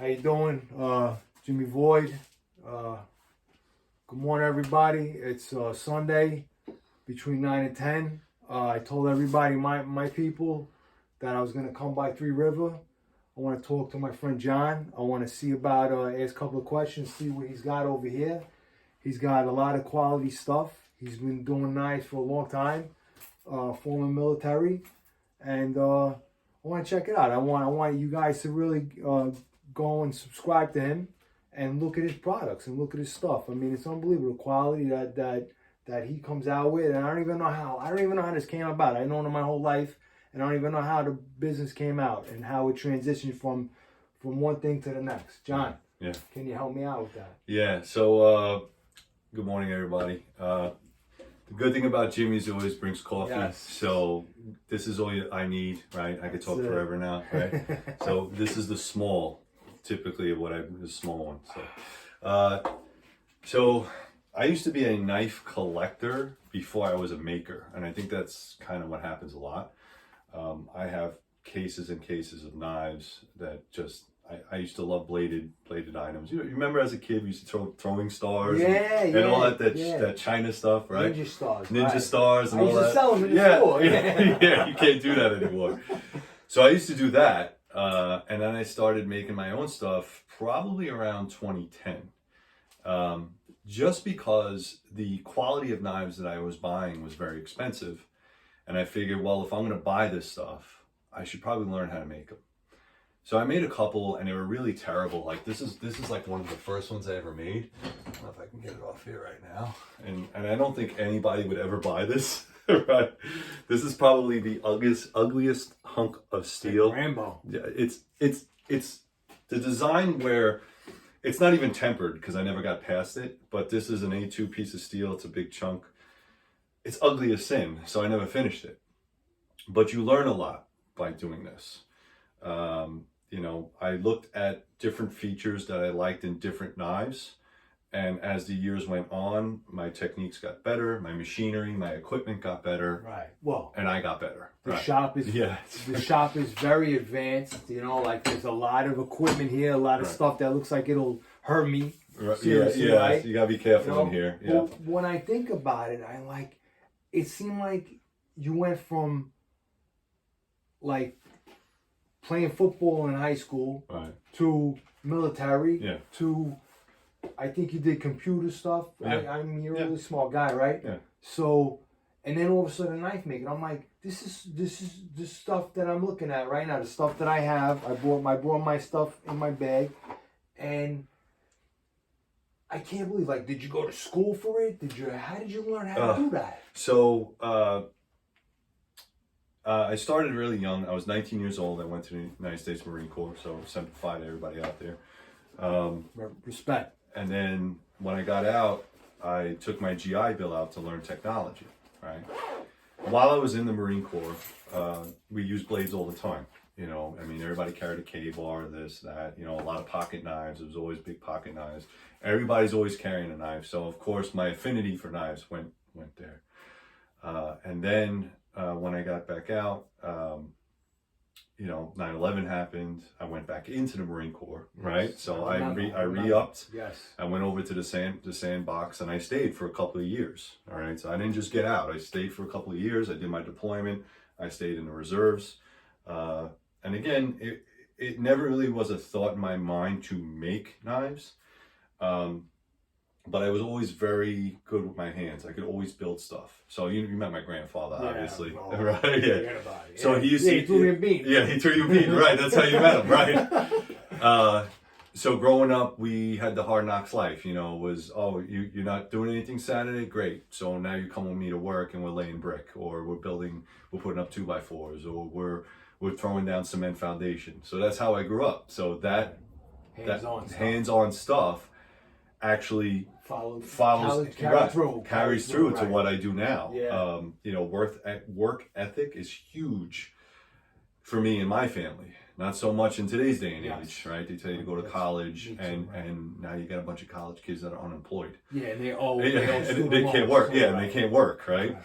How you doing? JimmyVoid. Good morning, everybody. It's Sunday between 9 and 10. I told everybody, my people, that I was going to come by Three River. I want to talk to my friend John. I want to see about, ask a couple of questions, see what he's got over here. He's got a lot of quality stuff. He's been doing knives for a long time, former military, and I want to check it out. I want you guys to really go and subscribe to him and look at his products and look at his stuff. I mean, it's unbelievable the quality that he comes out with, and I don't even know how this came about. I've known him my whole life, and I don't even know how the business came out and how it transitioned from one thing to the next. John, yeah, can you help me out with that? Yeah. So good morning, everybody. The good thing about Jimmy's always brings coffee. Yes. So this is all I need, right? I could talk forever now, right? So this is the small, typically the small one. So I used to be a knife collector before I was a maker, and I think that's kind of what happens a lot. I have cases and cases of knives that just I used to love bladed items. You remember as a kid we used to throw throwing stars and all that China stuff, right? Ninja stars and all that. I used to sell them in the store. Yeah, you can't do that anymore. So I used to do that, and then I started making my own stuff probably around 2010. Just because the quality of knives that I was buying was very expensive, and I figured, well, if I'm going to buy this stuff, I should probably learn how to make them. So I made a couple, and they were really terrible. Like this is like one of the first ones I ever made. I don't know if I can get it off here right now. And I don't think anybody would ever buy this. Right? This is probably the ugliest hunk of steel. Rambo. Yeah, it's the design where it's not even tempered because I never got past it. But this is an A2 piece of steel. It's a big chunk. It's ugly as sin, so I never finished it. But you learn a lot by doing this. I looked at different features that I liked in different knives, and as the years went on, my techniques got better, my machinery, my equipment got better. Right. Well, and I got better. The shop is the shop is very advanced. Like there's a lot of equipment here, a lot of stuff that looks like it'll hurt me. Right. Seriously, right? You gotta be careful in here. Yeah. Well, when I think about it, it seemed like you went from like playing football in high school to military to I think you did computer stuff. I mean, you're a really smart guy, right? Yeah. So, and then all of a sudden knife making. I'm like, this is the stuff that I'm looking at right now. The stuff that I have. I brought my stuff in my bag, and I can't believe. Like, did you go to school for it? How did you learn how to do that? So I started really young. I was 19 years old. I went to the United States Marine Corps, so Semper to everybody out there. Respect. And then when I got out, I took my GI Bill out to learn technology, right? While I was in the Marine Corps, we used blades all the time. I mean, everybody carried a K-bar, this, that, a lot of pocket knives. It was always big pocket knives. Everybody's always carrying a knife. So, of course, my affinity for knives went there. And then when I got back out, 9/11 happened. I went back into the Marine Corps, right? So I re-upped. Yes. I went over to the sandbox, and I stayed for a couple of years. All right. So I didn't just get out. I stayed for a couple of years. I did my deployment. I stayed in the reserves. And again, it never really was a thought in my mind to make knives. But I was always very good with my hands. I could always build stuff. So you met my grandfather, obviously, right? Yeah. So he used to. He threw me a bean. Yeah, he threw you a bean. Right. That's how you met him, right? So growing up, we had the hard knocks life. You're not doing anything Saturday, great. So now you come with me to work, and we're laying brick, or we're putting up 2x4s, or we're throwing down cement foundation. So that's how I grew up. So that hands-on stuff actually carries through to what I do now. Yeah. Work ethic is huge for me and my family. Not so much in today's day and age, right? They tell you to go to college, and now you got a bunch of college kids that are unemployed. Yeah, and they can't work. Yeah, and they can't work, right?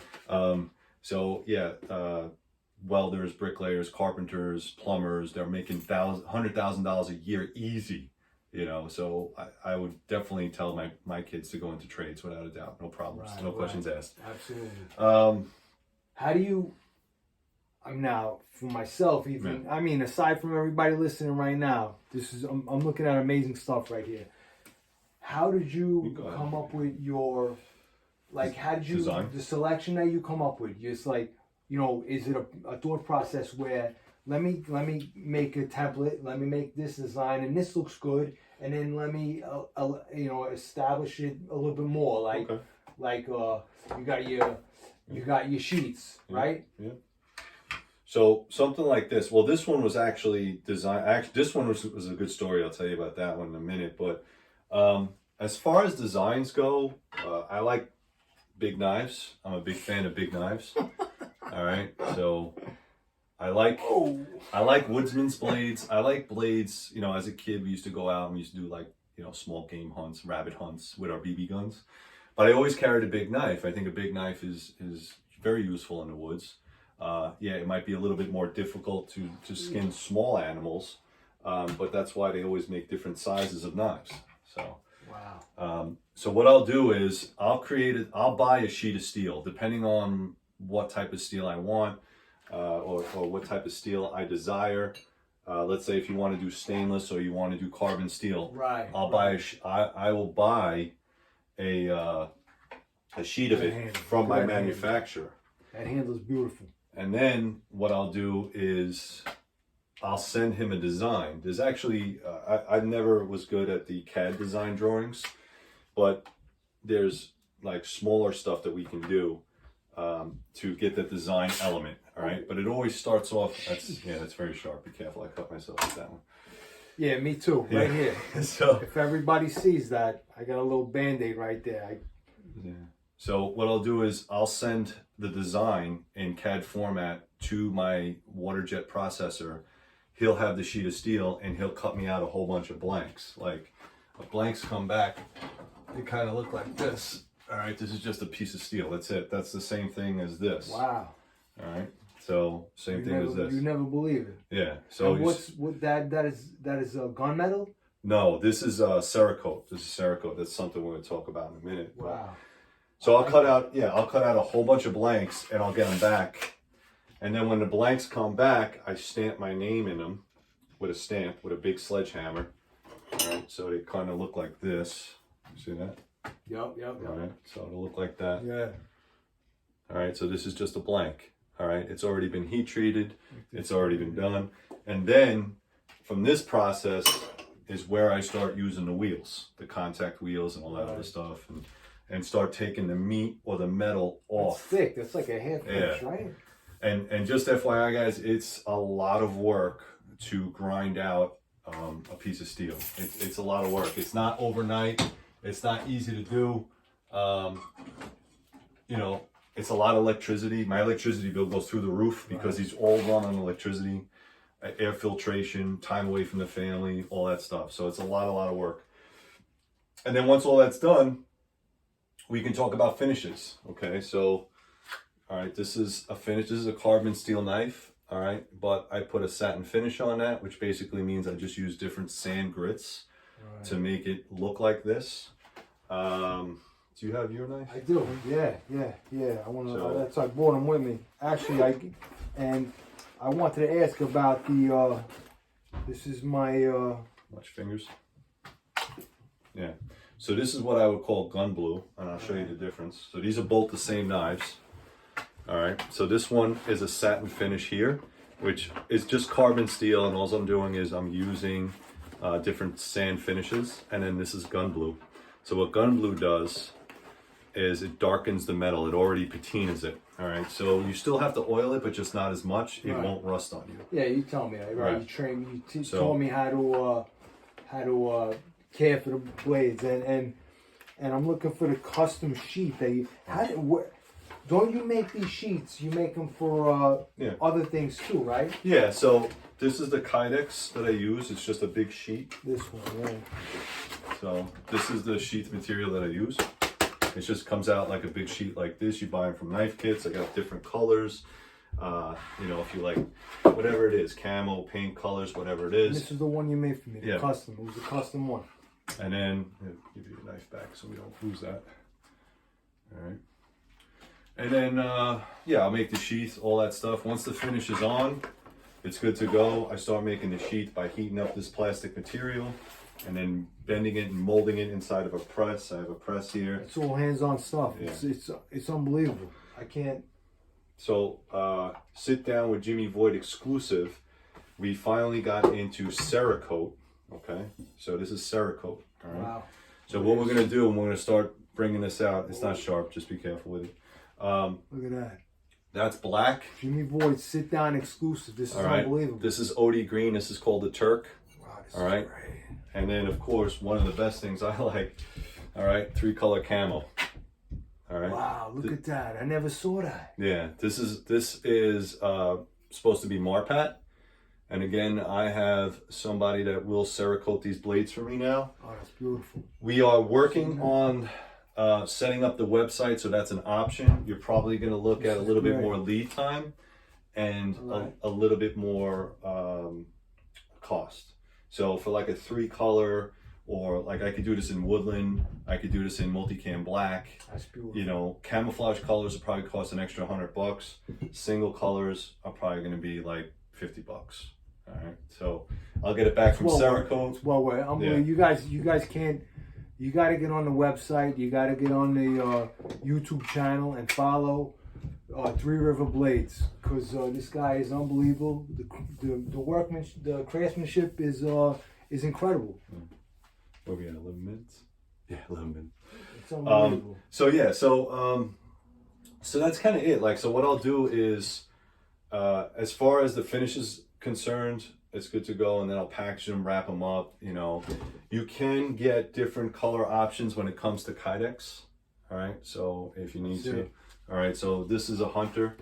welders, bricklayers, carpenters, plumbers. They're making $100,000 a year easy, you know. So I would definitely tell my kids to go into trades without a doubt. No problems, no questions asked. Absolutely. How do you? I'm now for myself even. I mean, aside from everybody listening right now, I'm looking at amazing stuff right here. How did you come up with your, like, how did you, design? The selection that you come up with? Just like, you know, is it a thought process where let me make a template, let me make this design, and this looks good, and then let me, you know, establish it a little bit more, like, you got your sheets, right? Yeah. So something like this. Well, this one was actually designed. This one was a good story. I'll tell you about that one in a minute. But as far as designs go, I like big knives. I'm a big fan of big knives. All right. So I like woodsman's blades. I like blades. You know, as a kid, we used to go out and we used to do like, you know, small game hunts, rabbit hunts with our BB guns. But I always carried a big knife. I think a big knife is very useful in the woods. Yeah, it might be a little bit more difficult to skin small animals, but that's why they always make different sizes of knives. So, so what I'll do is I'll buy a sheet of steel, depending on what type of steel I want, or what type of steel I desire. Let's say if you want to do stainless or you want to do carbon steel, I will buy a sheet of it from my manufacturer. That handle is beautiful. And then what I'll do is I'll send him a design. There's actually, I never was good at the CAD design drawings, but there's like smaller stuff that we can do to get the design element, all right? But it always starts off, that's very sharp. Be careful, I cut myself with that one. Yeah, me too, right here. So if everybody sees that, I got a little Band-Aid right there. So what I'll do is I'll send the design in CAD format to my water jet processor. He'll have the sheet of steel and he'll cut me out a whole bunch of blanks. Like blanks come back, they kind of look like this. All right, this is just a piece of steel. That's it. That's the same thing as this. Wow. All right. So same thing as this. You never believe it. Yeah. So that is gunmetal? No, this is Cerakote. This is Cerakote. That's something we're going to talk about in a minute. Wow. So I'll cut out a whole bunch of blanks and I'll get them back. And then when the blanks come back, I stamp my name in them with a stamp, with a big sledgehammer. All right, so they kind of look like this. You see that? Yep. All right, so it'll look like that. Yeah. All right, so this is just a blank. All right, it's already been heat treated. It's already been done. And then from this process is where I start using the wheels, the contact wheels and all that other stuff. And start taking the meat or the metal off. It's thick. That's like a half inch, right? And just FYI, guys, it's a lot of work to grind out a piece of steel. It's a lot of work. It's not overnight. It's not easy to do. You know, it's a lot of electricity. My electricity bill goes through the roof because these all run on electricity, air filtration, time away from the family, all that stuff. So it's a lot of work. And then once all that's done, we can talk about finishes. Okay, so all right, this is a finish. This is a carbon steel knife. All right, but I put a satin finish on that, which basically means I just use different sand grits to make it look like this. Do you have your knife? I do. Yeah. I want to. That's I brought them with me. Actually, I wanted to ask about the. This is my. Watch fingers. Yeah. So this is what I would call gun blue, and I'll show you the difference. So these are both the same knives. All right, so this one is a satin finish here, which is just carbon steel, and all I'm doing is I'm using different sand finishes, and then this is gun blue. So what gun blue does is it darkens the metal. It already patinas it. All right, so you still have to oil it, but just not as much. It won't rust on you. Yeah, you tell me, right? You train me. You told me how to care for the blades, and I'm looking for the custom sheet that you. Don't you make these sheets? You make them for other things too, right? Yeah. So this is the Kydex that I use. It's just a big sheet. This one, right? So this is the sheath material that I use. It just comes out like a big sheet like this. You buy them from knife kits. I got different colors. You know, if you like whatever it is, camo, paint colors, whatever it is. This is the one you made for me, the Yeah. custom. It was a custom one. And then give you a knife back so we don't lose that. All right. And then yeah, I'll make the sheath, all that stuff. Once the finish is on, it's good to go. I start making the sheath by heating up this plastic material and then bending it and molding it inside of a press. I have a press here. It's all hands-on stuff. Yeah. It's unbelievable. I can't. So sit down with JimmyVoid exclusive. We finally got into Cerakote. Okay, so this is Cerakote. All right. Wow. So what we're gonna do, and we're gonna start bringing this out. It's not sharp. Just be careful with it. Look at that. That's black. JimmyVoid Sit Down exclusive. This is unbelievable. This is OD green. This is called the Turk. Wow, this all right. is great. And then of course one of the best things I like. All right, 3-color camo. All right. Wow, look at that. I never saw that. Yeah, this is supposed to be Marpat. And again, I have somebody that will Cerakote these blades for me now. Oh, that's beautiful. We are working on setting up the website, so that's an option. You're probably going to look at a little bit more lead time and a little bit more cost. So for like a 3-color, or like I could do this in woodland, I could do this in multicam black. That's beautiful. You know, camouflage colors will probably cost an extra $100. Single colors are probably going to be like $50. All right, so I'll get it back from Cerakote. Well, you guys can't. You got to get on the website. You got to get on the YouTube channel and follow RiverBlades, because this guy is unbelievable. The workmanship, the craftsmanship is incredible. What we at, 11 minutes? Yeah, 11 minutes. It's unbelievable. So yeah, so that's kind of it. Like, so what I'll do is, as far as the finish is concerned, it's good to go, and then I'll package them, wrap them up. You know, you can get different color options when it comes to Kydex. All right, so if you need to. All right, so this is a Hunter.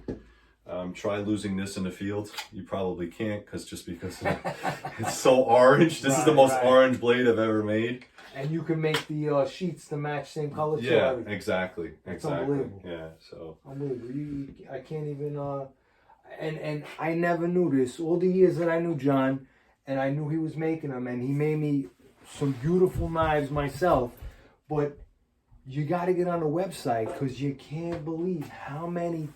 Try losing this in the field. You probably can't, because it's so orange. This is the most orange blade I've ever made. And you can make the sheets to match same color. Yeah, exactly. It's unbelievable. Yeah, so unbelievable. I can't even. And I never knew this. All the years that I knew John, and I knew he was making them, and he made me some beautiful knives myself. But you got to get on the website, because you can't believe how many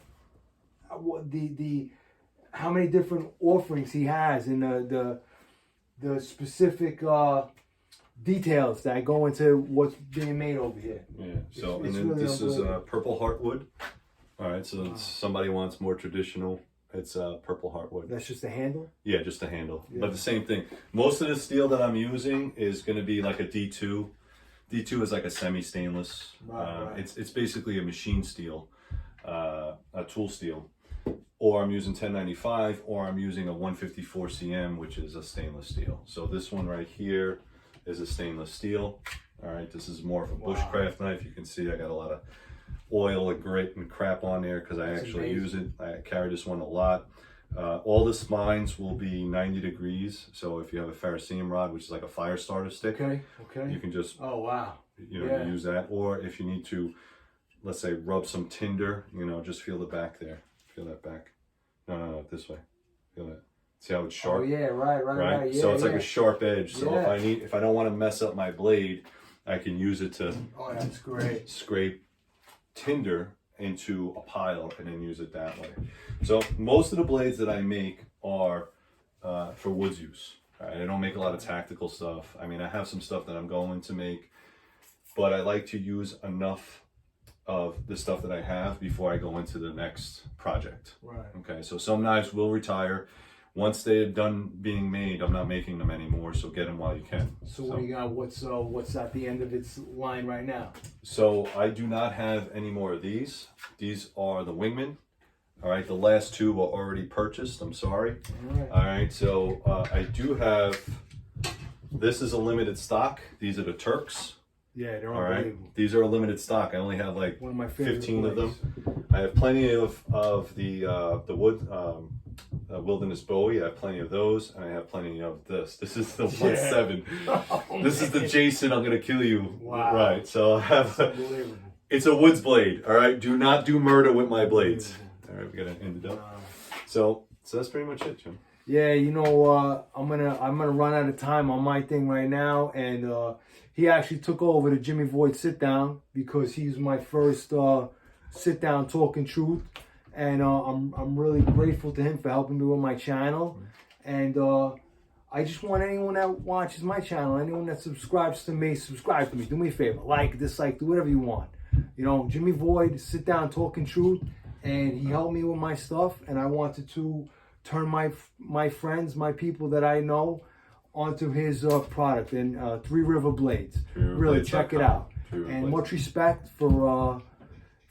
how many different offerings he has, and the specific details that go into what's being made over here. Yeah. So and then really this is purple heartwood. All right. So if somebody wants more traditional, it's purple heartwood. That's just a handle? Yeah, just a handle. Yeah. But the same thing. Most of the steel that I'm using is going to be like a D2. D2 is like a semi-stainless. It's basically a machine steel, a tool steel. Or I'm using 1095, or I'm using a 154 cm, which is a stainless steel. So this one right here is a stainless steel. All right, this is more of a bushcraft knife. You can see I got a lot of oil and grit and crap on there because I actually use it. I carry this one a lot. All the spines will be 90 degrees. So if you have a ferrocerium rod, which is like a fire starter stick, you can just use that. Or if you need to, let's say, rub some tinder, just feel the back there. Feel that back. No, this way. Feel that. See how it's sharp? Oh yeah, right. Yeah, so it's like a sharp edge. So if I don't want to mess up my blade, I can use it to that's great. Scrape tinder into a pile and then use it that way. So most of the blades that I make are for woods use. Right? I don't make a lot of tactical stuff. I mean, I have some stuff that I'm going to make, but I like to use enough of the stuff that I have before I go into the next project. Right. Okay, so some knives will retire. Once they're done being made, I'm not making them anymore, so get them while you can. So what do you got? What's at the end of its line right now? So I do not have any more of these. These are the Wingman. All right, the last two were already purchased. I'm sorry. All right, so I do have, this is a limited stock. These are the Turks. Yeah, they're unbelievable. Right. These are a limited stock. I only have like one of my 15 of them. I have plenty of the wood Wilderness Bowie. I have plenty of those, and I have plenty of this. This is the 1.7. This is the Jason. I'm gonna kill you. Wow. Right. So I have. It's a woods blade. All right. Do not do murder with my blades. All right. We gotta end it up. So that's pretty much it, Jim. Yeah, you know, I'm gonna run out of time on my thing right now, and he actually took over the JimmyVoid Sit Down because he's my first sit down talking truth, and I'm really grateful to him for helping me with my channel, and I just want anyone that watches my channel, anyone that subscribes to me, subscribe to me. Do me a favor, like, dislike, do whatever you want. You know, JimmyVoid Sit Down talking truth, and he helped me with my stuff, and I wanted to turn my friends, my people that I know, onto his product, and RiverBlades. Really, check it out. And much respect for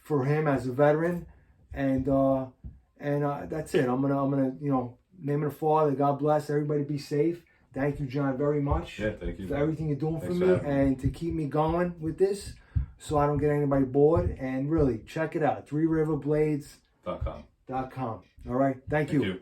him as a veteran, and that's it. I'm gonna you know, name of the Father. God bless everybody. Be safe. Thank you, John, very much. Yeah, thank you for everything you're doing for me and to keep me going with this, so I don't get anybody bored. And really, check it out. 3riverblades.com. All right. Thank you.